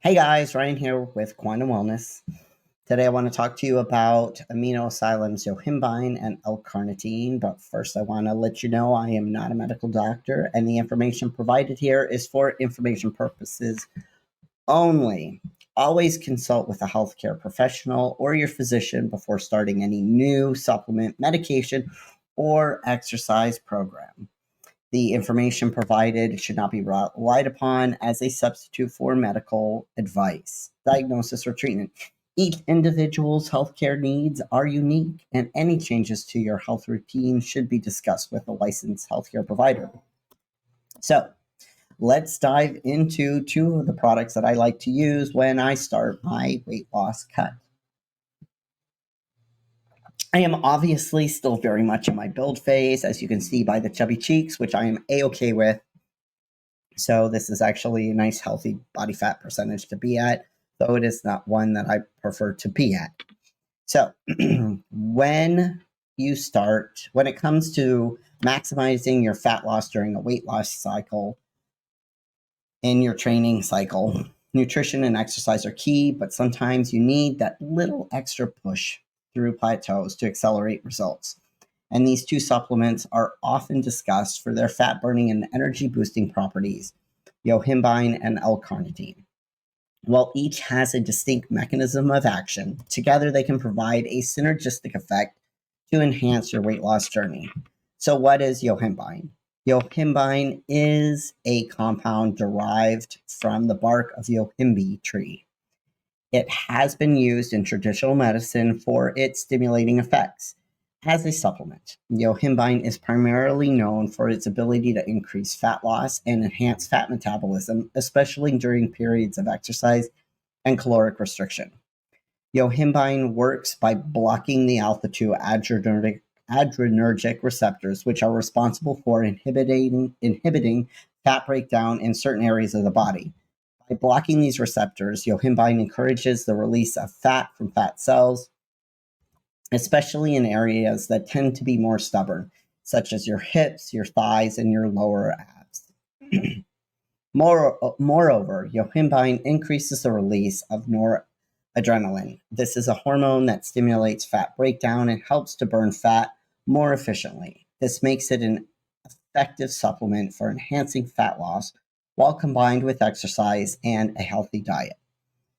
Hey guys, Ryan here with Quantum Wellness. Today I want to talk to you about amino acyls Yohimbine and L-Carnitine, but first I want to let you know I am not a medical doctor and the information provided here is for information purposes only. Always consult with a healthcare professional or your physician before starting any new supplement, medication, or exercise program. The information provided should not be relied upon as a substitute for medical advice, diagnosis, or treatment. Each individual's healthcare needs are unique, and any changes to your health routine should be discussed with a licensed healthcare provider. So, let's dive into two of the products that I like to use when I start my weight loss cut. I am obviously still very much in my build phase, as you can see by the chubby cheeks, which I am a-okay with. So this is actually a nice healthy body fat percentage to be at, though it is not one that I prefer to be at. So when it comes to maximizing your fat loss during a weight loss cycle, in your training cycle, nutrition and exercise are key, but sometimes you need that little extra push through plateaus to accelerate results. And these two supplements are often discussed for their fat burning and energy boosting properties, Yohimbine and L-Carnitine. While each has a distinct mechanism of action, together they can provide a synergistic effect to enhance your weight loss journey. So what is Yohimbine? Yohimbine is a compound derived from the bark of Yohimbe tree. It has been used in traditional medicine for its stimulating effects. As a supplement, Yohimbine is primarily known for its ability to increase fat loss and enhance fat metabolism, especially during periods of exercise and caloric restriction. Yohimbine works by blocking the alpha-2 adrenergic receptors, which are responsible for inhibiting fat breakdown in certain areas of the body. By blocking these receptors, Yohimbine encourages the release of fat from fat cells, especially in areas that tend to be more stubborn, such as your hips, your thighs, and your lower abs. Moreover, Yohimbine increases the release of noradrenaline. This is a hormone that stimulates fat breakdown and helps to burn fat more efficiently. This makes it an effective supplement for enhancing fat loss while combined with exercise and a healthy diet.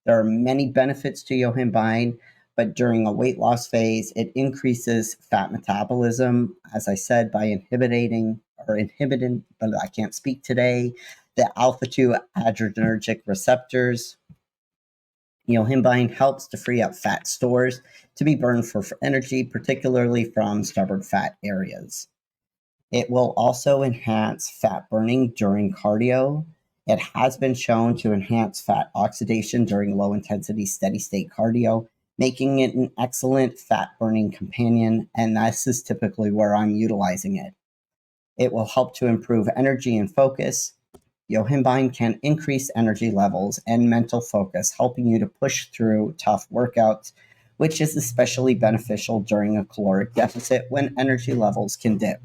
There are many benefits to Yohimbine, but during a weight loss phase, it increases fat metabolism, as I said, by inhibiting, but I can't speak today, the alpha-2 adrenergic receptors. Yohimbine helps to free up fat stores to be burned for energy, particularly from stubborn fat areas. It will also enhance fat burning during cardio. It has been shown to enhance fat oxidation during low-intensity steady-state cardio, making it an excellent fat-burning companion, and this is typically where I'm utilizing it. It will help to improve energy and focus. Yohimbine can increase energy levels and mental focus, helping you to push through tough workouts, which is especially beneficial during a caloric deficit when energy levels can dip.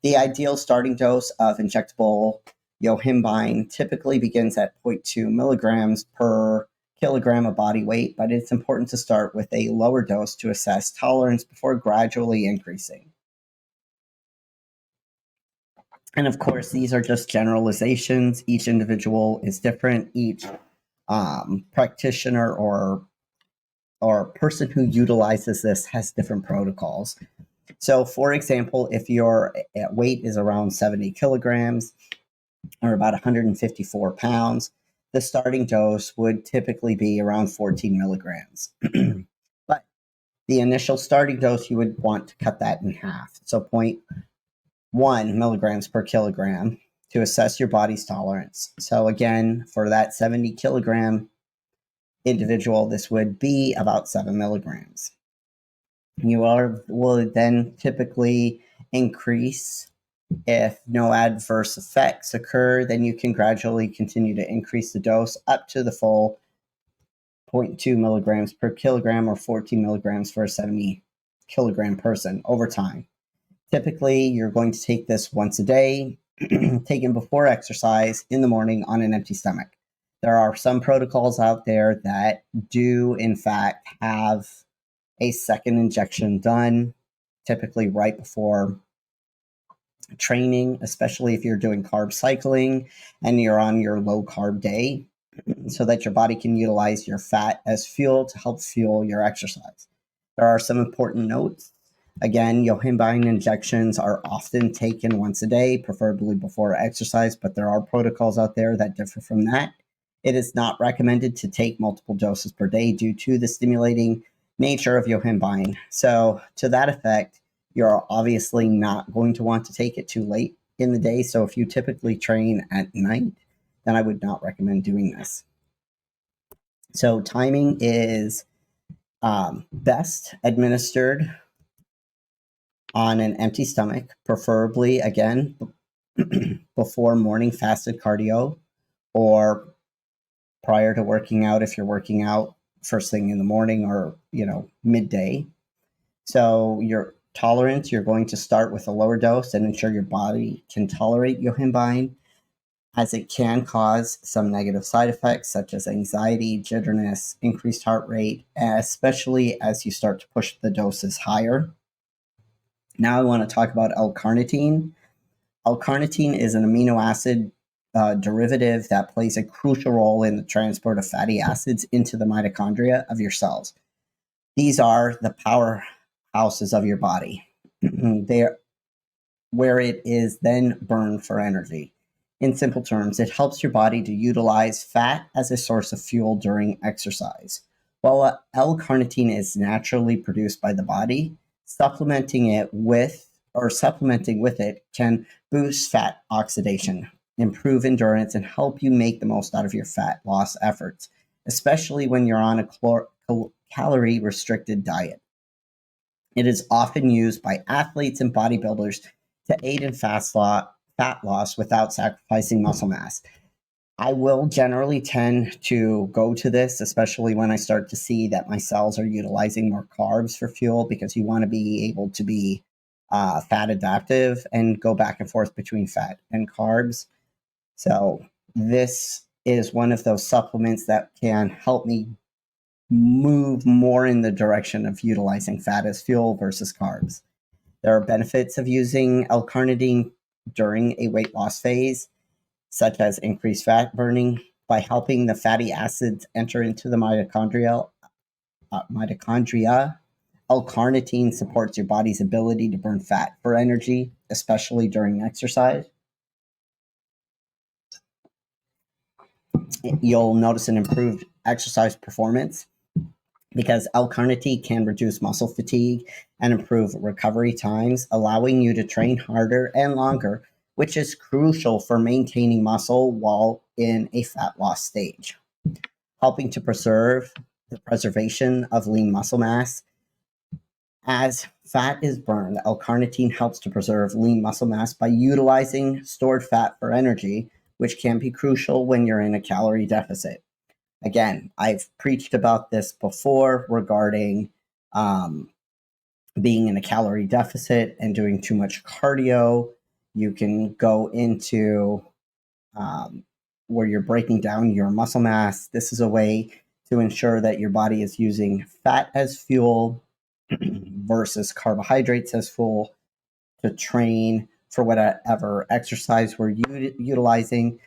The ideal starting dose of injectable Yohimbine typically begins at 0.2 milligrams per kilogram of body weight, but it's important to start with a lower dose to assess tolerance before gradually increasing. And of course, these are just generalizations. Each individual is different. Each practitioner or person who utilizes this has different protocols. So, for example, if your weight is around 70 kilograms or about 154 pounds, the starting dose would typically be around 14 milligrams. But the initial starting dose, you would want to cut that in half. So 0.1 milligrams per kilogram to assess your body's tolerance. So again, for that 70 kilogram individual, this would be about 7 milligrams. You will then typically increase. If no adverse effects occur, then you can gradually continue to increase the dose up to the full 0.2 milligrams per kilogram or 14 milligrams for a 70 kilogram person over time. Typically, you're going to take this once a day, taken before exercise in the morning on an empty stomach. There are some protocols out there that do, in fact, have a second injection done, typically right before training, especially if you're doing carb cycling and you're on your low carb day, so that your body can utilize your fat as fuel to help fuel your exercise. There are some important notes. Again, Yohimbine injections are often taken once a day, preferably before exercise, but there are protocols out there that differ from that. It is not recommended to take multiple doses per day due to the stimulating nature of Yohimbine. So, to that effect, you're obviously not going to want to take it too late in the day. So, if you typically train at night, then I would not recommend doing this. So, timing is best administered on an empty stomach, preferably again before morning fasted cardio or prior to working out if you're working out first thing in the morning or midday. So your tolerance, you're going to start with a lower dose and ensure your body can tolerate Yohimbine, as it can cause some negative side effects such as anxiety, jitteriness, increased heart rate, especially as you start to push the doses higher. Now I want to talk about L-Carnitine. L-Carnitine is an amino acid derivative that plays a crucial role in the transport of fatty acids into the mitochondria of your cells. These are the powerhouses of your body. They're where it is then burned for energy. In simple terms, it helps your body to utilize fat as a source of fuel during exercise. While L-carnitine is naturally produced by the body, supplementing with it can boost fat oxidation, improve endurance, and help you make the most out of your fat loss efforts, especially when you're on a calorie restricted diet. It is often used by athletes and bodybuilders to aid in fat loss without sacrificing muscle mass. I will generally tend to go to this, especially when I start to see that my cells are utilizing more carbs for fuel, because you want to be able to be fat adaptive and go back and forth between fat and carbs. So this is one of those supplements that can help me move more in the direction of utilizing fat as fuel versus carbs. There are benefits of using L-carnitine during a weight loss phase, such as increased fat burning by helping the fatty acids enter into the mitochondria. L-carnitine supports your body's ability to burn fat for energy, especially during exercise. You'll notice an improved exercise performance because L-carnitine can reduce muscle fatigue and improve recovery times, allowing you to train harder and longer, which is crucial for maintaining muscle while in a fat loss stage. Helping to preserve the preservation of lean muscle mass. As fat is burned, L-carnitine helps to preserve lean muscle mass by utilizing stored fat for energy, which can be crucial when you're in a calorie deficit. Again, I've preached about this before regarding being in a calorie deficit and doing too much cardio. You can go into where you're breaking down your muscle mass. This is a way to ensure that your body is using fat as fuel versus carbohydrates as fuel to train for whatever exercise we're utilizing.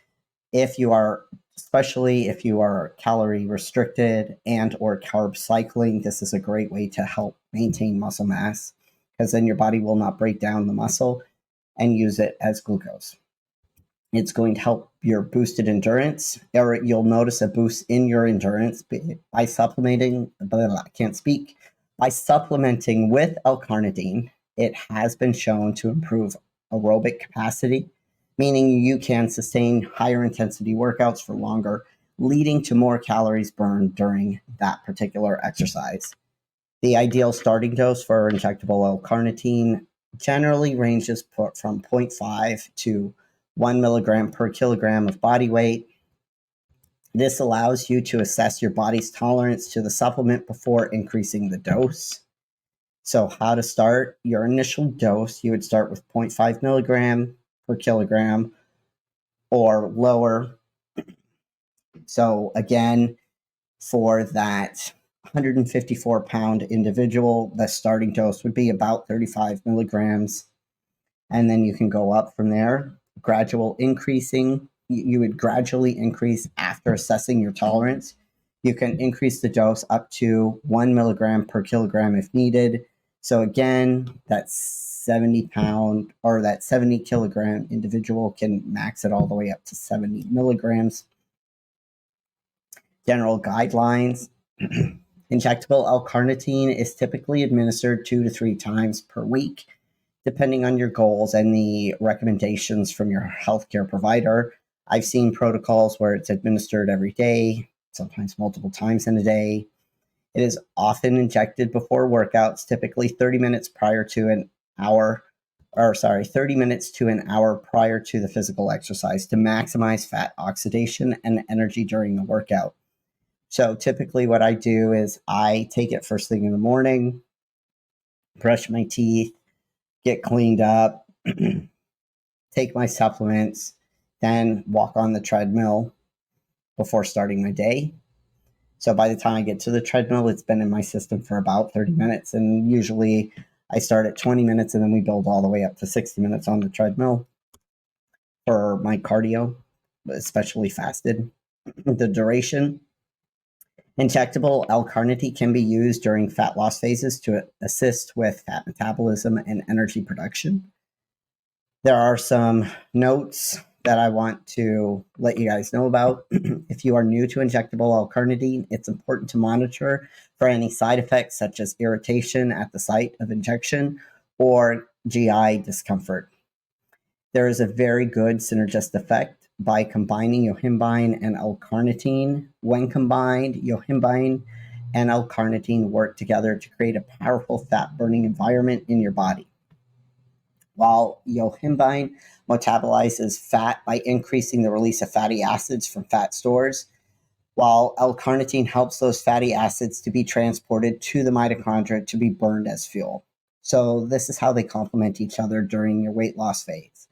Especially if you are calorie restricted and or carb cycling, this is a great way to help maintain muscle mass, because then your body will not break down the muscle and use it as glucose. It's going to help your boosted endurance, or you'll notice a boost in your endurance by supplementing. I can't speak. By supplementing with L-carnitine, it has been shown to improve aerobic capacity, meaning you can sustain higher intensity workouts for longer, leading to more calories burned during that particular exercise. The ideal starting dose for injectable L-carnitine generally ranges from 0.5 to 1 milligram per kilogram of body weight. This allows you to assess your body's tolerance to the supplement before increasing the dose. So how to start? Your initial dose, you would start with 0.5 milligram per kilogram or lower. So again, for that 154-pound individual, the starting dose would be about 35 milligrams. And then you can go up from there, gradual increasing. You would gradually increase after assessing your tolerance. You can increase the dose up to 1 milligram per kilogram if needed. So again, that 70-pound or that 70 kilogram individual can max it all the way up to 70 milligrams. General guidelines. Injectable L-Carnitine is typically administered 2 to 3 times per week, depending on your goals and the recommendations from your healthcare provider. I've seen protocols where it's administered every day, sometimes multiple times in a day. It is often injected before workouts, typically 30 minutes prior to an hour, 30 minutes to an hour prior to the physical exercise to maximize fat oxidation and energy during the workout. So typically what I do is I take it first thing in the morning, brush my teeth, get cleaned up, take my supplements, then walk on the treadmill before starting my day. So by the time I get to the treadmill, it's been in my system for about 30 minutes. And usually I start at 20 minutes and then we build all the way up to 60 minutes on the treadmill for my cardio, especially fasted. The duration. Injectable L-Carnitine can be used during fat loss phases to assist with fat metabolism and energy production. There are some notes that I want to let you guys know about. If you are new to injectable L-Carnitine, it's important to monitor for any side effects such as irritation at the site of injection or GI discomfort. There is a very good synergistic effect by combining Yohimbine and L-Carnitine. When combined, Yohimbine and L-Carnitine work together to create a powerful fat-burning environment in your body. While Yohimbine metabolizes fat by increasing the release of fatty acids from fat stores, while L-Carnitine helps those fatty acids to be transported to the mitochondria to be burned as fuel. So this is how they complement each other during your weight loss phase.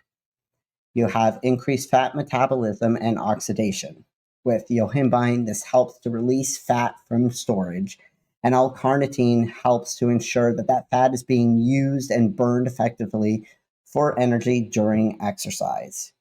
You have increased fat metabolism and oxidation. With Yohimbine, this helps to release fat from storage, and L-Carnitine helps to ensure that that fat is being used and burned effectively for energy during exercise.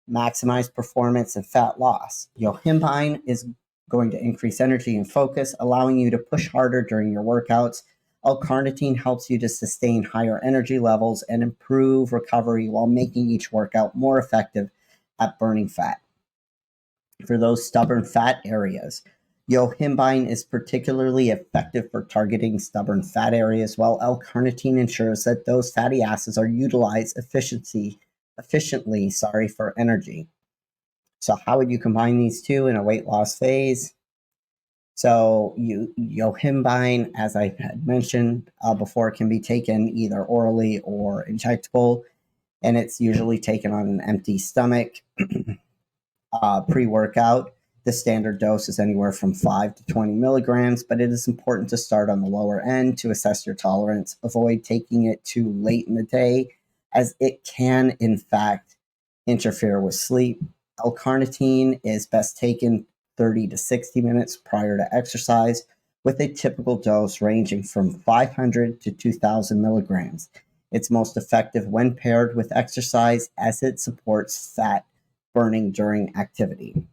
Maximize performance and fat loss. Yohimbine is going to increase energy and focus, allowing you to push harder during your workouts. L-Carnitine helps you to sustain higher energy levels and improve recovery while making each workout more effective at burning fat. For those stubborn fat areas, Yohimbine is particularly effective for targeting stubborn fat areas, while L-Carnitine ensures that those fatty acids are utilized efficiently for energy. So how would you combine these two in a weight loss phase? So Yohimbine, as I had mentioned before, can be taken either orally or injectable, and it's usually taken on an empty stomach pre-workout. The standard dose is anywhere from 5 to 20 milligrams, but it is important to start on the lower end to assess your tolerance. Avoid taking it too late in the day, as it can, in fact, interfere with sleep. L-Carnitine is best taken 30 to 60 minutes prior to exercise, with a typical dose ranging from 500 to 2,000 milligrams. It's most effective when paired with exercise, as it supports fat burning during activity.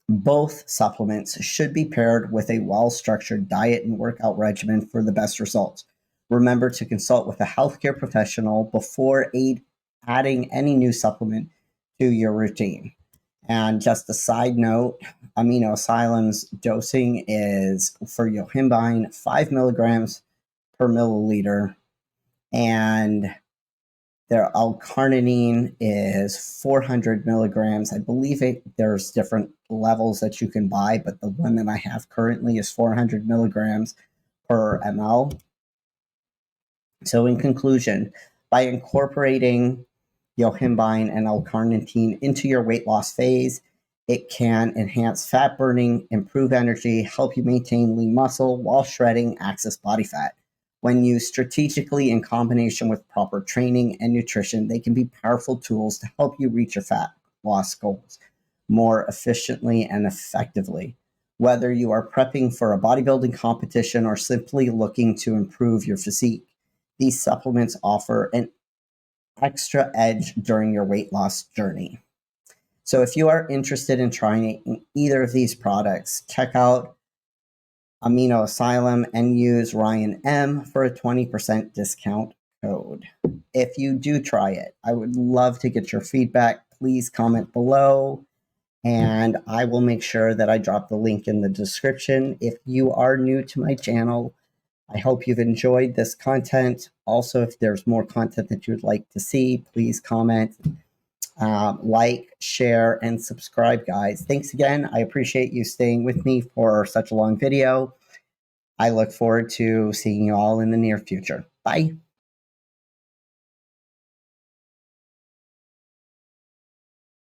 Both supplements should be paired with a well-structured diet and workout regimen for the best results. Remember to consult with a healthcare professional before adding any new supplement to your routine. And just a side note, aminoacylam's dosing is for Yohimbine 5 milligrams per milliliter, and their L-Carnitine is 400 milligrams. I believe there's different levels that you can buy, but the one that I have currently is 400 milligrams per ml. So in conclusion, by incorporating Yohimbine and L-Carnitine into your weight loss phase, it can enhance fat burning, improve energy, help you maintain lean muscle while shredding excess body fat. When used strategically in combination with proper training and nutrition, they can be powerful tools to help you reach your fat loss goals. more efficiently and effectively. Whether you are prepping for a bodybuilding competition or simply looking to improve your physique, these supplements offer an extra edge during your weight loss journey. So if you are interested in trying either of these products, check out Amino Asylum and use Ryan M for a 20% discount code. If you do try it, I would love to get your feedback. Please comment below, and I will make sure that I drop the link in the description. If you are new to my channel, I hope you've enjoyed this content. Also, if there's more content that you'd like to see, please comment, like, share, and subscribe, guys. Thanks again. I appreciate you staying with me for such a long video. I look forward to seeing you all in the near future. Bye.